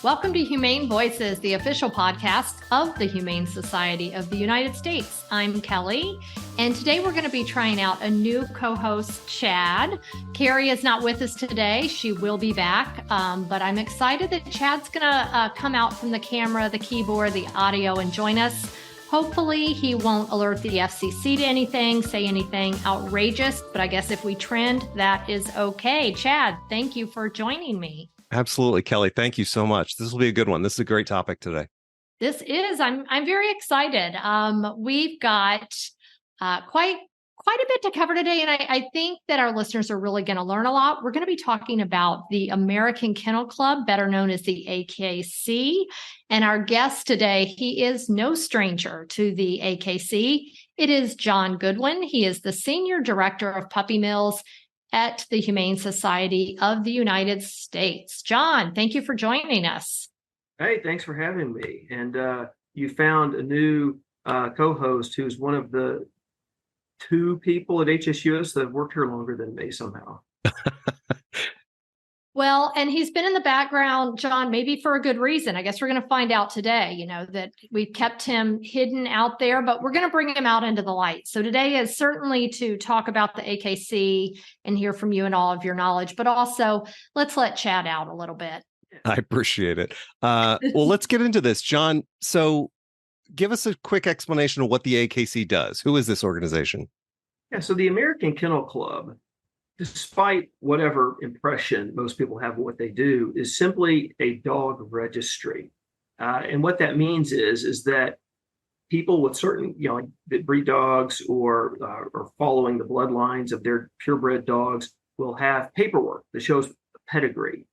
Welcome to Humane Voices, the official podcast of the Humane Society of the United States. I'm Kelly, and today we're going to be trying out a new co-host, Chad. Carrie is not with us today. She will be back, but I'm excited that Chad's going to come out from the camera, the keyboard, the audio, and join us. Hopefully he won't alert the FCC to anything, say anything outrageous, but I guess if we trend, that is okay. Chad, thank you for joining me. Absolutely, Kelly. Thank you so much. This will be a good one. This is a great topic today. This is. I'm very excited. We've got quite a bit to cover today, and I think that our listeners are really going to learn a lot. We're going to be talking about the American Kennel Club, better known as the AKC. And our guest today, he is no stranger to the AKC. It is John Goodwin. He is the Senior Director of Puppy Mills at the Humane Society of the United States. John, thank you for joining us. Hey, thanks for having me. And you found a new co-host who's one of the two people at HSUS that have worked here longer than me somehow. Well, and he's been in the background, John, maybe for a good reason. I guess we're going to find out today, that we've kept him hidden out there, but we're going to bring him out into the light. So today is certainly to talk about the AKC and hear from you and all of your knowledge, but also let's let Chad out a little bit. I appreciate it. Well, let's get into this, John. So give us a quick explanation of what the AKC does. Who is this organization? Yeah, so the American Kennel Club, despite whatever impression most people have of what they do, is simply a dog registry. And what that means is that people with certain, that breed dogs or following the bloodlines of their purebred dogs will have paperwork that shows the pedigree,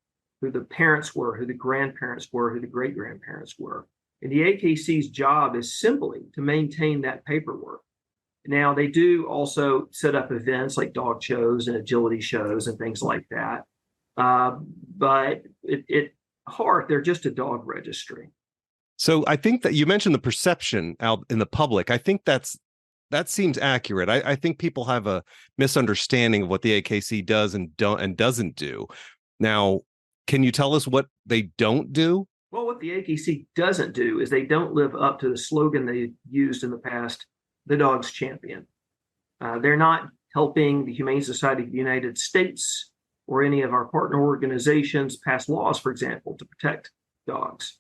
who the parents were, who the grandparents were, who the great-grandparents were. And the AKC's job is simply to maintain that paperwork. Now, they do also set up events like dog shows and agility shows and things like that. But at heart, they're just a dog registry. So I think that you mentioned the perception out in the public. I think that seems accurate. I think people have a misunderstanding of what the AKC does and doesn't do. Now, can you tell us what they don't do? Well, what the AKC doesn't do is they don't live up to the slogan they used in the past, the dog's champion. They're not helping the Humane Society of the United States or any of our partner organizations pass laws, for example, to protect dogs.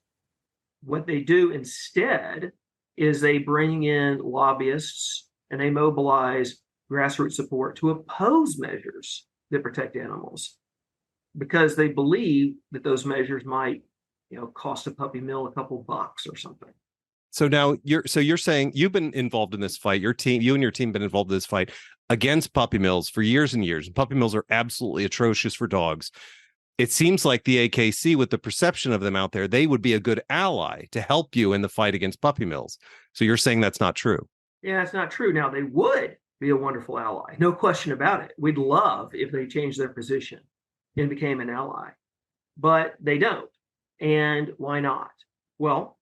What they do instead is they bring in lobbyists and they mobilize grassroots support to oppose measures that protect animals because they believe that those measures might, cost a puppy mill a couple bucks or something. So now you're saying you've been involved in this fight. You and your team have been involved in this fight against puppy mills for years and years. And puppy mills are absolutely atrocious for dogs. It seems like the AKC, with the perception of them out there, they would be a good ally to help you in the fight against puppy mills. So you're saying that's not true? Yeah, it's not true. Now, they would be a wonderful ally. No question about it. We'd love if they changed their position and became an ally. But they don't. And why not? Well,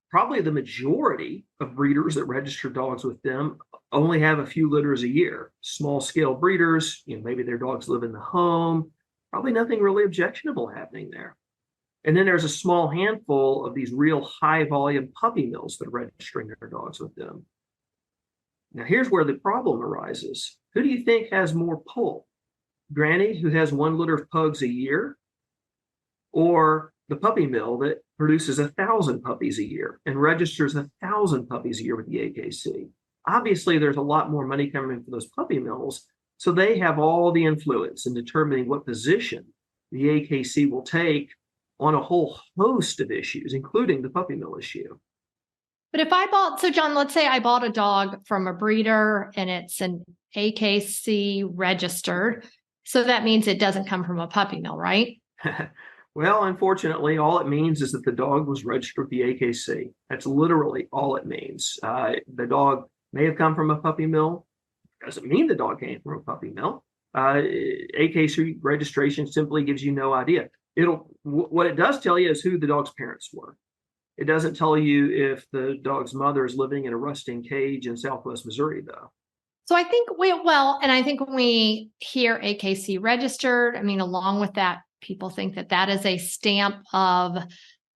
probably the majority of breeders that register dogs with them only have a few litters a year. Small scale breeders, maybe their dogs live in the home, probably nothing really objectionable happening there. And then there's a small handful of these real high volume puppy mills that are registering their dogs with them. Now, here's where the problem arises. Who do you think has more pull? Granny, who has 1 litter of pugs a year, or the puppy mill that produces 1,000 puppies a year and registers 1,000 puppies a year with the AKC? Obviously, there's a lot more money coming in for those puppy mills, so they have all the influence in determining what position the AKC will take on a whole host of issues, including the puppy mill issue. But so John, let's say I bought a dog from a breeder and it's an AKC registered. So that means it doesn't come from a puppy mill, right? Well, unfortunately, all it means is that the dog was registered with the AKC. That's literally all it means. The dog may have come from a puppy mill. Doesn't mean the dog came from a puppy mill. AKC registration simply gives you no idea. What it does tell you is who the dog's parents were. It doesn't tell you if the dog's mother is living in a rusting cage in Southwest Missouri, though. So I think and I think when we hear AKC registered, along with that people think that that is a stamp of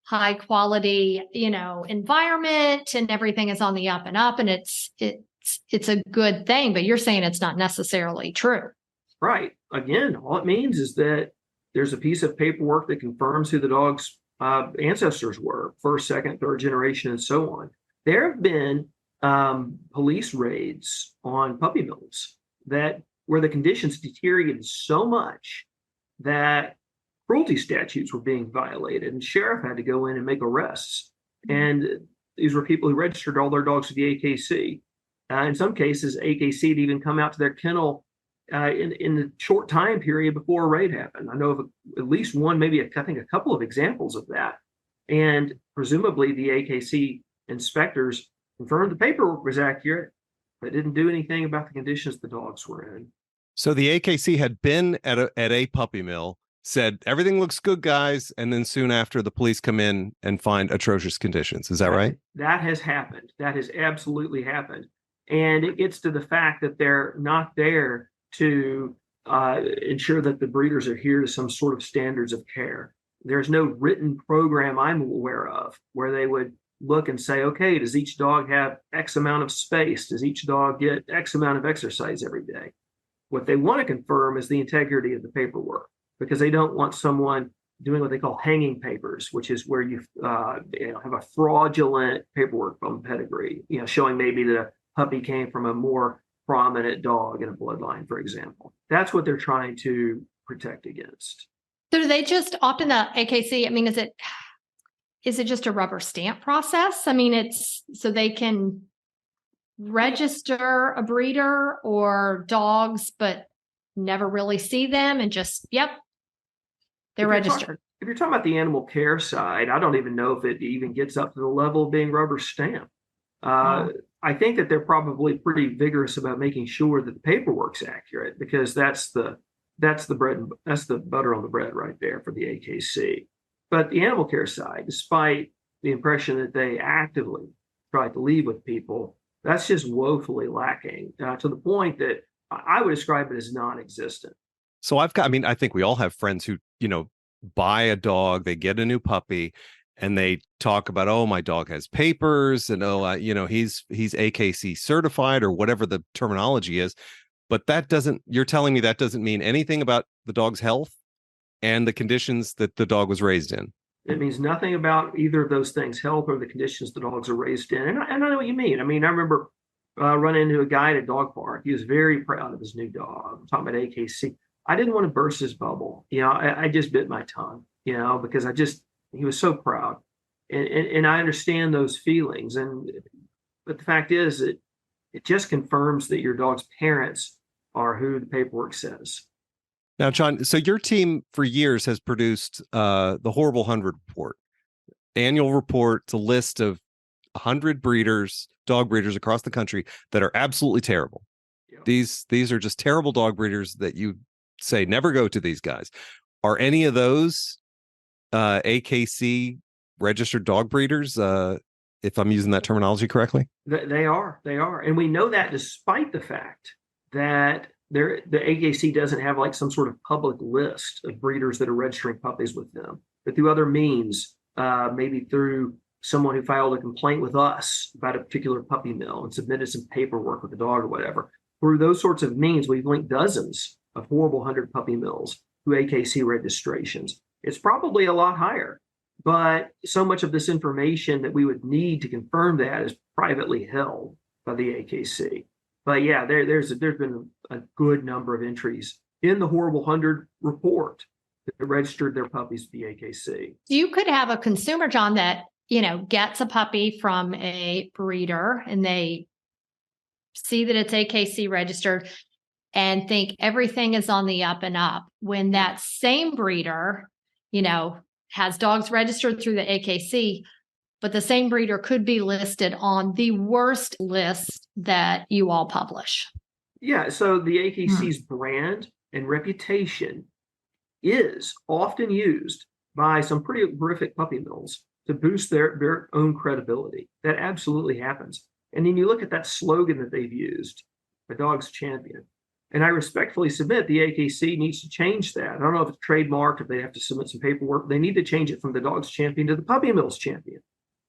high quality, environment, and everything is on the up and up, and it's a good thing. But you're saying it's not necessarily true. Right. Again, all it means is that there's a piece of paperwork that confirms who the dog's ancestors were, first, second, third generation, and so on. There have been police raids on puppy mills where the conditions deteriorated so much that cruelty statutes were being violated, and sheriff had to go in and make arrests. And these were people who registered all their dogs to the AKC. In some cases, AKC had even come out to their kennel in the short time period before a raid happened. I know of at least one, maybe I think a couple of examples of that. And presumably the AKC inspectors confirmed the paperwork was accurate, but didn't do anything about the conditions the dogs were in. So the AKC had been at a puppy mill, said everything looks good, guys, and then soon after the police come in and find atrocious conditions. Is that right? That has happened. That has absolutely happened. And it gets to the fact that they're not there to ensure that the breeders adhere to some sort of standards of care. There's no written program I'm aware of where they would look and say, okay, does each dog have X amount of space? Does each dog get X amount of exercise every day? What they want to confirm is the integrity of the paperwork, because they don't want someone doing what they call hanging papers, which is where you have a fraudulent paperwork from pedigree, showing maybe the puppy came from a more prominent dog in a bloodline, for example. That's what they're trying to protect against. So do they just often the AKC? I mean, is it just a rubber stamp process? I mean, it's so they can register a breeder or dogs, but never really see them and just, yep, they're registered. If you're talking about the animal care side, I don't even know if it even gets up to the level of being rubber stamp. I think that they're probably pretty vigorous about making sure that the paperwork's accurate, because that's the butter on the bread right there for the AKC. But the animal care side, despite the impression that they actively try to leave with people, that's just woefully lacking to the point that I would describe it as non-existent. So I think we all have friends who, buy a dog, they get a new puppy, and they talk about, oh, my dog has papers, and he's AKC certified, or whatever the terminology is. But you're telling me that doesn't mean anything about the dog's health and the conditions that the dog was raised in. It means nothing about either of those things, health or the conditions the dogs are raised in. And I know what you mean. I mean, I remember running into a guy at a dog park. He was very proud of his new dog. I'm talking about AKC. I didn't want to burst his bubble. I just bit my tongue, because he was so proud. And I understand those feelings. But the fact is that it just confirms that your dog's parents are who the paperwork says. Now, John, so your team for years has produced the Horrible 100 report, annual report. It's a list of 100 dog breeders across the country that are absolutely terrible. Yeah. These are just terrible dog breeders that you say never go to these guys. Are any of those AKC registered dog breeders, if I'm using that terminology correctly? They are. And we know that despite the fact that the AKC doesn't have like some sort of public list of breeders that are registering puppies with them, but through other means, maybe through someone who filed a complaint with us about a particular puppy mill and submitted some paperwork with the dog or whatever. Through those sorts of means, we've linked dozens of Horrible 100 puppy mills to AKC registrations. It's probably a lot higher, but so much of this information that we would need to confirm that is privately held by the AKC. But yeah, there's been a good number of entries in the Horrible 100 report that registered their puppies to the AKC. You could have a consumer, John, that gets a puppy from a breeder and they see that it's AKC registered and think everything is on the up and up, when that same breeder, has dogs registered through the AKC, but the same breeder could be listed on the worst list that you all publish. Yeah, so the AKC's brand and reputation is often used by some pretty horrific puppy mills to boost their own credibility. That absolutely happens. And then you look at that slogan that they've used, "The Dog's Champion." And I respectfully submit the AKC needs to change that. I don't know if it's trademarked, if they have to submit some paperwork. They need to change it from the dog's champion to the puppy mill's champion,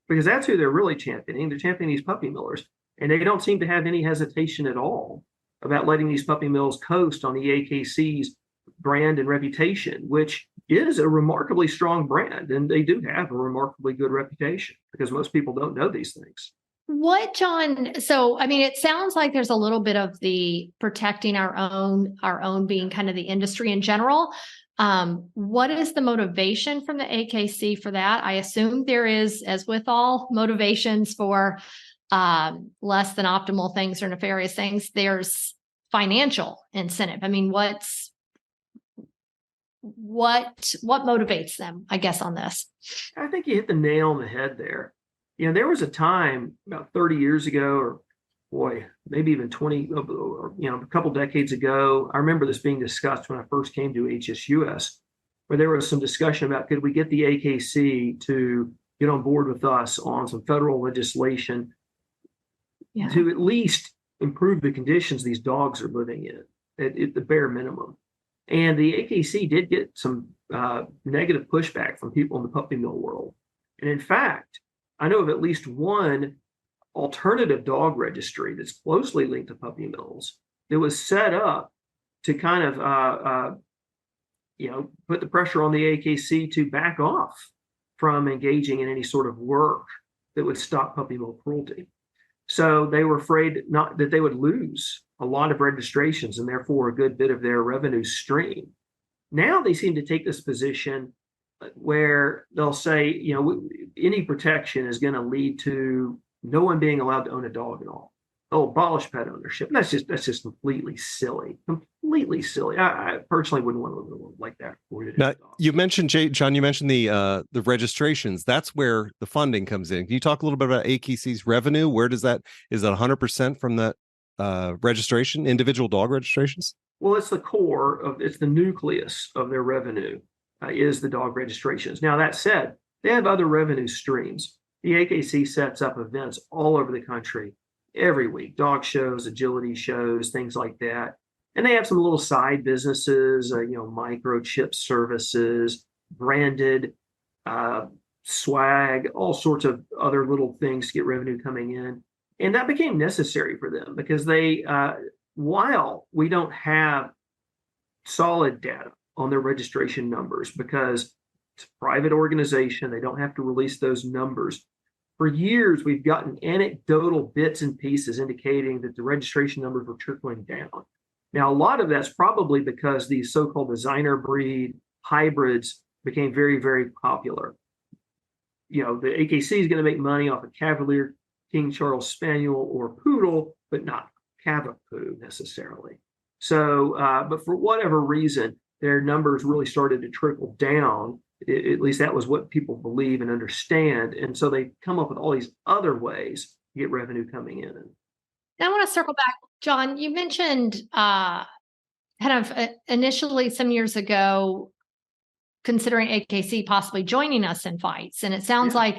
because that's who they're really championing. They're championing these puppy millers. And they don't seem to have any hesitation at all about letting these puppy mills coast on the AKC's brand and reputation, which is a remarkably strong brand. And they do have a remarkably good reputation because most people don't know these things. What, John? So, I mean, it sounds like there's a little bit of the protecting our own being kind of the industry in general. What is the motivation from the AKC for that? I assume there is, as with all motivations for less than optimal things or nefarious things, there's financial incentive. I mean, what motivates them, I guess, on this? I think you hit the nail on the head there. There was a time about 30 years ago, or maybe even 20, a couple decades ago. I remember this being discussed when I first came to HSUS, where there was some discussion about, could we get the AKC to get on board with us on some federal legislation to at least improve the conditions these dogs are living in at the bare minimum. And the AKC did get some negative pushback from people in the puppy mill world. And in fact, I know of at least one alternative dog registry that's closely linked to puppy mills that was set up to kind of, put the pressure on the AKC to back off from engaging in any sort of work that would stop puppy mill cruelty. So they were afraid not that they would lose a lot of registrations and therefore a good bit of their revenue stream. Now they seem to take this position where they'll say, any protection is going to lead to no one being allowed to own a dog at all. They'll abolish pet ownership. And that's just completely silly. Completely silly. I personally wouldn't want to live in a world like that. Now, you mentioned, John, you mentioned the registrations. That's where the funding comes in. Can you talk a little bit about AKC's revenue? Where does that, is that 100% from the registration, individual dog registrations? Well, it's the core of, it's the nucleus of their revenue. Is the dog registrations. Now, that said, they have other revenue streams. The AKC sets up events all over the country every week, dog shows, agility shows, things like that. And they have some little side businesses, microchip services, branded swag, all sorts of other little things to get revenue coming in. And that became necessary for them because they, while we don't have solid data on their registration numbers because it's a private organization, they don't have to release those numbers. For years, we've gotten anecdotal bits and pieces indicating that the registration numbers were trickling down. Now, a lot of that's probably because these so-called designer breed hybrids became very, very popular. The AKC is going to make money off a Cavalier, King Charles Spaniel, or Poodle, but not Cavapoo necessarily. So, but for whatever reason, their numbers really started to trickle down. At least that was what people believe and understand. And so they come up with all these other ways to get revenue coming in. Now I want to circle back. John, you mentioned initially some years ago, considering AKC possibly joining us in fights. And it sounds like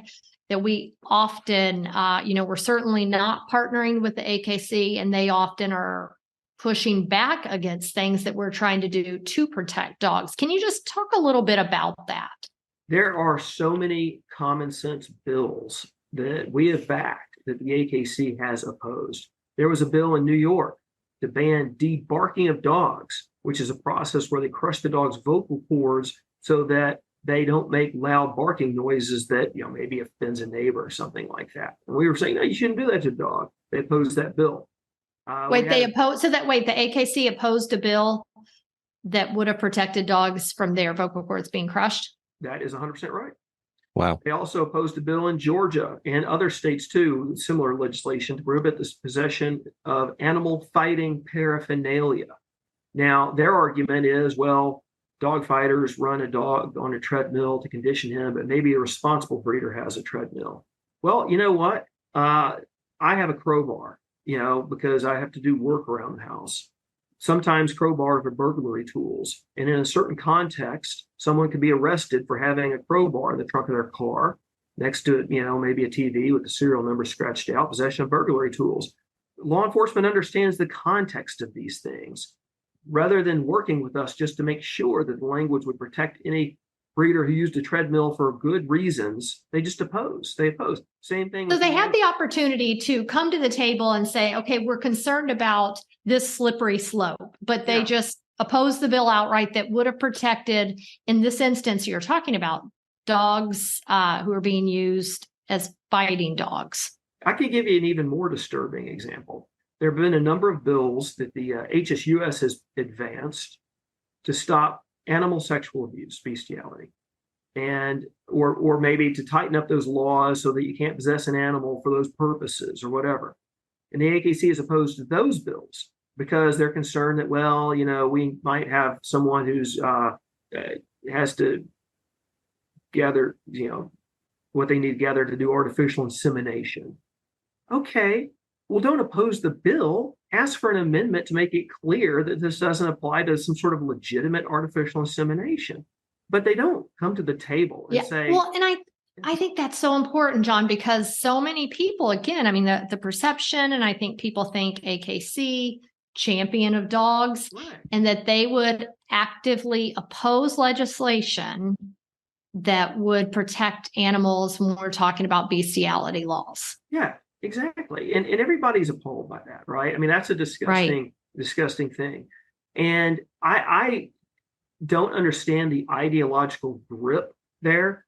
that we often, we're certainly not partnering with the AKC, and they often are pushing back against things that we're trying to do to protect dogs. Can you just talk a little bit about that? There are so many common sense bills that we have backed that the AKC has opposed. There was a bill in New York to ban debarking of dogs, which is a process where they crush the dog's vocal cords so that they don't make loud barking noises that maybe offends a neighbor or something like that. And we were saying, no, you shouldn't do that to a dog. They opposed that bill. The AKC opposed a bill that would have protected dogs from their vocal cords being crushed? That is 100% right. Wow. They also opposed a bill in Georgia and other states too, similar legislation to prohibit the possession of animal fighting paraphernalia. Now, their argument is, well, dog fighters run a dog on a treadmill to condition him, but maybe a responsible breeder has a treadmill. Well, you know what? I have a crowbar. Because I have to do work around the house. Sometimes crowbars are burglary tools. And in a certain context, someone could be arrested for having a crowbar in the trunk of their car. Next to it, maybe a TV with the serial number scratched out, possession of burglary tools. Law enforcement understands the context of these things. rather than working with us just to make sure that the language would protect any breeder who used a treadmill for good reasons, they just oppose. They oppose. Same thing. So they had the opportunity to come to the table and say, okay, we're concerned about this slippery slope, but they just opposed the bill outright that would have protected, in this instance you're talking about, dogs who are being used as fighting dogs. I could give you an even more disturbing example. There have been a number of bills that the HSUS has advanced to stop animal sexual abuse, bestiality, and or maybe to tighten up those laws so that you can't possess an animal for those purposes or whatever. And the AKC is opposed to those bills because they're concerned that, well, we might have someone who's has to gather, what they need to gather to do artificial insemination. Okay, well, don't oppose the bill. Ask for an amendment to make it clear that this doesn't apply to some sort of legitimate artificial insemination. But they don't come to the table and say. Well, and I think that's so important, John, because so many people, again, I mean, the perception, and I think people think AKC, champion of dogs, Right. and that they would actively oppose legislation that would protect animals when we're talking about bestiality laws. Yeah. Exactly. And everybody's appalled by that, right? I mean, that's a disgusting thing. And I don't understand the ideological grip there.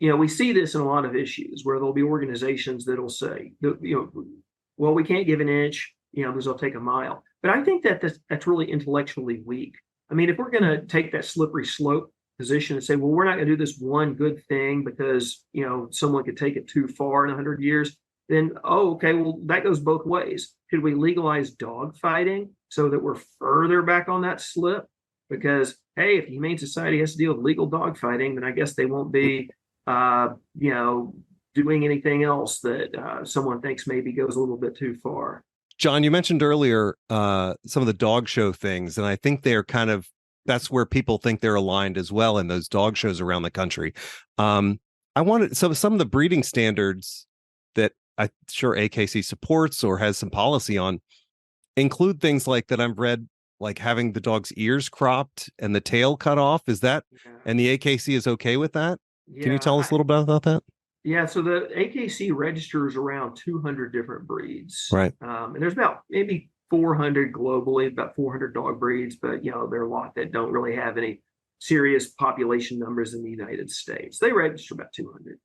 We see this in a lot of issues where there'll be organizations that'll say, well, we can't give an inch, because they'll take a mile. But I think that's really intellectually weak. I mean, if we're going to take that slippery slope position and say, well, we're not going to do this one good thing because, someone could take it too far in 100 years, then, okay, well, that goes both ways. Should we legalize dog fighting so that we're further back on that slip? Because, hey, if the Humane Society has to deal with legal dog fighting, then I guess they won't be, doing anything else that someone thinks maybe goes a little bit too far. John, you mentioned earlier some of the dog show things, and I think they're that's where people think they're aligned as well in those dog shows around the country. I wanted some of the breeding standards that I'm sure AKC supports or has some policy on include things like that I've read, like having the dog's ears cropped and the tail cut off. Is that, and the AKC is okay with that? Can you tell us a little bit about that? Yeah, so the AKC registers around 200 different breeds. Right. And there's about maybe 400 globally, about 400 dog breeds, but there are a lot that don't really have any serious population numbers in the United States. They register about 200.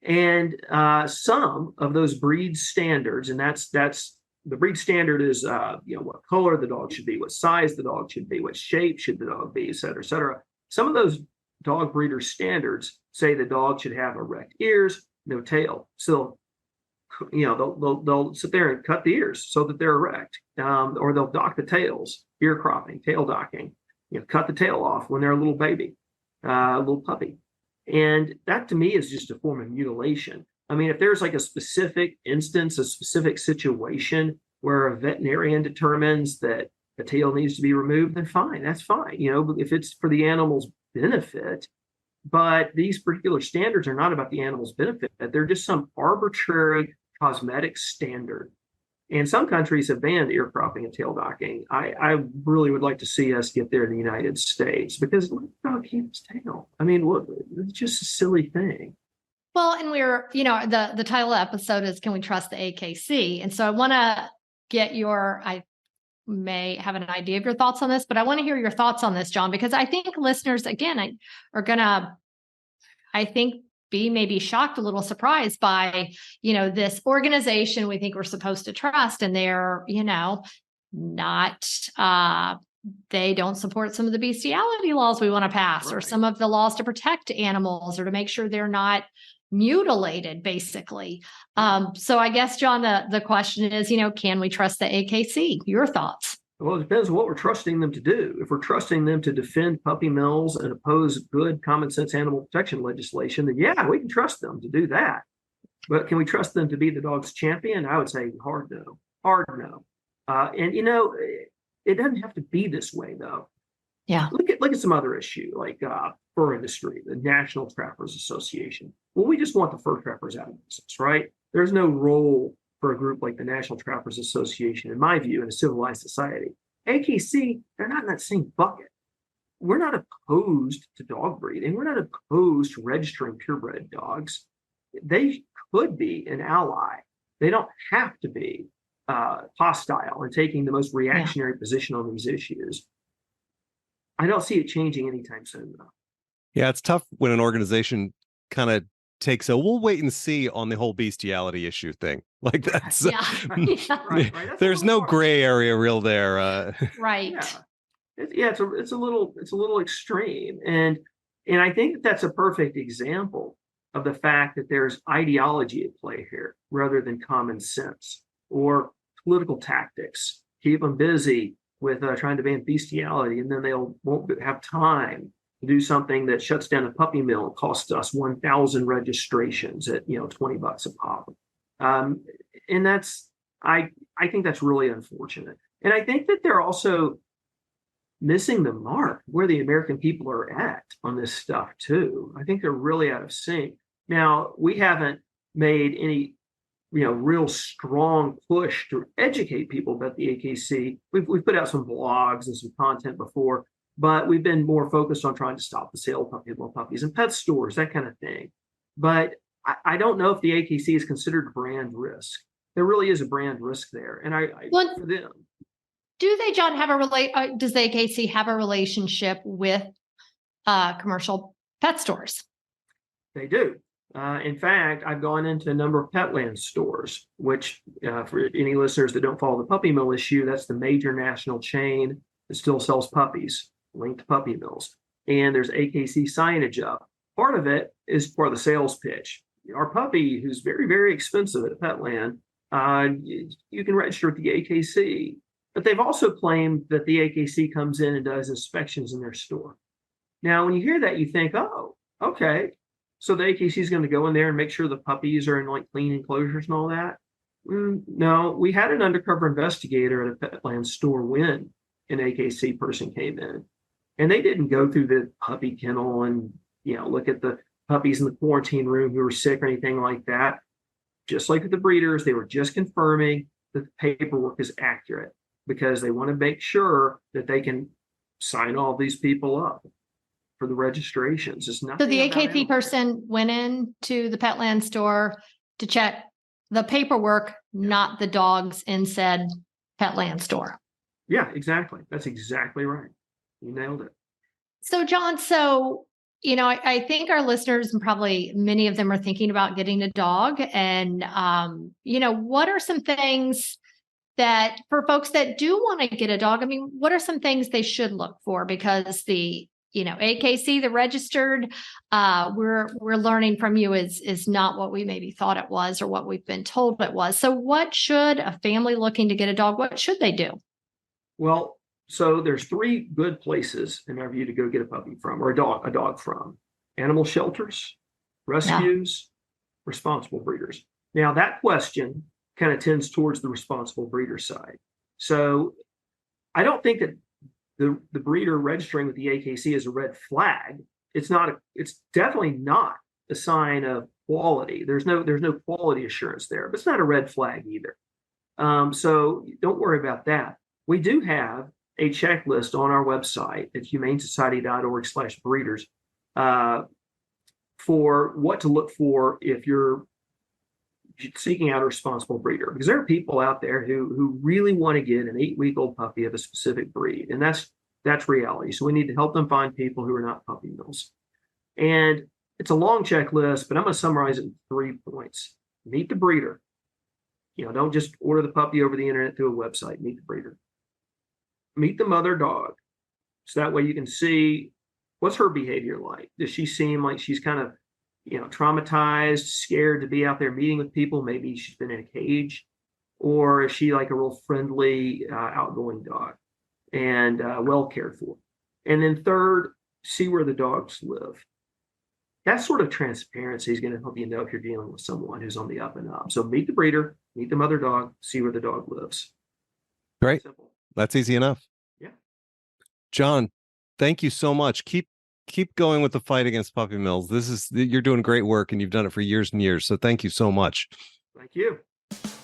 And some of those breed standards, and that's the breed standard is what color the dog should be, what size the dog should be, what shape should the dog be, et cetera, et cetera. Some of those dog breeder standards say the dog should have erect ears, no tail. So they'll sit there and cut the ears so that they're erect, or they'll dock the tails, ear cropping, tail docking, cut the tail off when they're a little baby, a little puppy. And that to me is just a form of mutilation. I mean, if there's like a specific instance, a specific situation where a veterinarian determines that the tail needs to be removed, then fine, that's fine. If it's for the animal's benefit. But these particular standards are not about the animal's benefit. They're just some arbitrary cosmetic standard. And some countries have banned ear cropping and tail docking. I really would like to see us get there in the United States because let the dog keep his tail. I mean, it's just a silly thing. Well, and we're, the title of the episode is Can We Trust the AKC? And so I want to get I may have an idea of your thoughts on this, but I want to hear your thoughts on this, John, because I think listeners, again, are going to, I think, be maybe shocked, a little surprised by, this organization we think we're supposed to trust. And they're, not, they don't support some of the bestiality laws we want to pass, right, or some of the laws to protect animals or to make sure they're not mutilated, basically. So I guess, John, the question is, can we trust the AKC? Your thoughts? Well, it depends on what we're trusting them to do. If we're trusting them to defend puppy mills and oppose good common sense animal protection legislation, then yeah, we can trust them to do that. But can we trust them to be the dog's champion? I would say hard no. And it doesn't have to be this way, though. Yeah. Look at some other issue like fur industry, the National Trappers Association. Well, we just want the fur trappers out of business, right? There's no role for a group like the National Trappers Association, in my view, in a civilized society. AKC, they're not in that same bucket. We're not opposed to dog breeding. We're not opposed to registering purebred dogs. They could be an ally. They don't have to be hostile and taking the most reactionary position on these issues. I don't see it changing anytime soon, though. Yeah, it's tough when an organization kind of takes a we'll wait and see on the whole bestiality issue thing. Like that's Right. There's no gray area real there. Right. It's a little extreme, and I think that's a perfect example of the fact that there's ideology at play here rather than common sense or political tactics. Keep them busy with trying to ban bestiality, and then won't have time to do something that shuts down a puppy mill and costs us 1,000 registrations at $20 a pop. And that's I think that's really unfortunate, and I think that they're also missing the mark where the American people are at on this stuff too. I think they're really out of sync. Now, we haven't made any, real strong push to educate people about the AKC. We've put out some blogs and some content before, but we've been more focused on trying to stop the sale of puppies in pet stores, that kind of thing. But I don't know if the AKC is considered brand risk. There really is a brand risk there, and for them. Do they, John, does the AKC have a relationship with commercial pet stores? They do. In fact, I've gone into a number of Petland stores, which for any listeners that don't follow the puppy mill issue, that's the major national chain that still sells puppies, linked to puppy mills. And there's AKC signage up. Part of it is part of the sales pitch. Our puppy, who's very, very expensive at Petland, you can register at the AKC. But they've also claimed that the AKC comes in and does inspections in their store. Now, when you hear that, you think, oh, okay, so the AKC is going to go in there and make sure the puppies are in like clean enclosures and all that. No, we had an undercover investigator at a Petland store when an AKC person came in, and they didn't go through the puppy kennel and look at the puppies in the quarantine room who were sick or anything like that. Just like with the breeders, they were just confirming that the paperwork is accurate, because they want to make sure that they can sign all these people up for the registrations. It's not. So the AKC person went in to the Petland store to check the paperwork, not the dogs in said Petland store. Yeah, exactly. That's exactly right. You nailed it. So John, I think our listeners, and probably many of them, are thinking about getting a dog. And, what are some things that for folks that do want to get a dog, what are some things they should look for? Because the, AKC, the registered, we're learning from you is not what we maybe thought it was or what we've been told it was. So what should a family looking to get a dog, what should they do? Well, so there's 3 good places in our view to go get a puppy from, or a dog from: animal shelters, rescues, responsible breeders. Now that question kind of tends towards the responsible breeder side. So I don't think that the breeder registering with the AKC is a red flag. It's definitely not a sign of quality. There's no quality assurance there, but it's not a red flag either. So don't worry about that. We do have a checklist on our website at humanesociety.org/breeders for what to look for if you're seeking out a responsible breeder, because there are people out there who really want to get an 8-week-old puppy of a specific breed, and that's reality. So we need to help them find people who are not puppy mills. And it's a long checklist, but I'm going to summarize it in 3 points. Meet the breeder. Don't just order the puppy over the internet through a website. Meet the breeder. Meet the mother dog. So that way you can see what's her behavior like. Does she seem like she's kind of traumatized, scared to be out there meeting with people? Maybe she's been in a cage. Or is she like a real friendly, outgoing dog and well cared for? And then third, see where the dogs live. That sort of transparency is going to help you know if you're dealing with someone who's on the up and up. So meet the breeder, meet the mother dog, see where the dog lives. Great. Simple. That's easy enough. Yeah. John, thank you so much. Keep going with the fight against puppy mills. You're doing great work, and you've done it for years and years. So thank you so much. Thank you.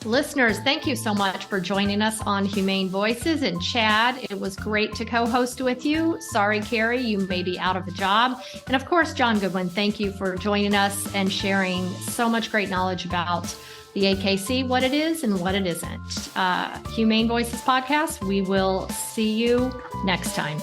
Listeners, thank you so much for joining us on Humane Voices. And Chad, it was great to co-host with you. Sorry, Carrie, you may be out of a job. And of course, John Goodwin, thank you for joining us and sharing so much great knowledge about the AKC, what it is and what it isn't. Humane Voices podcast, we will see you next time.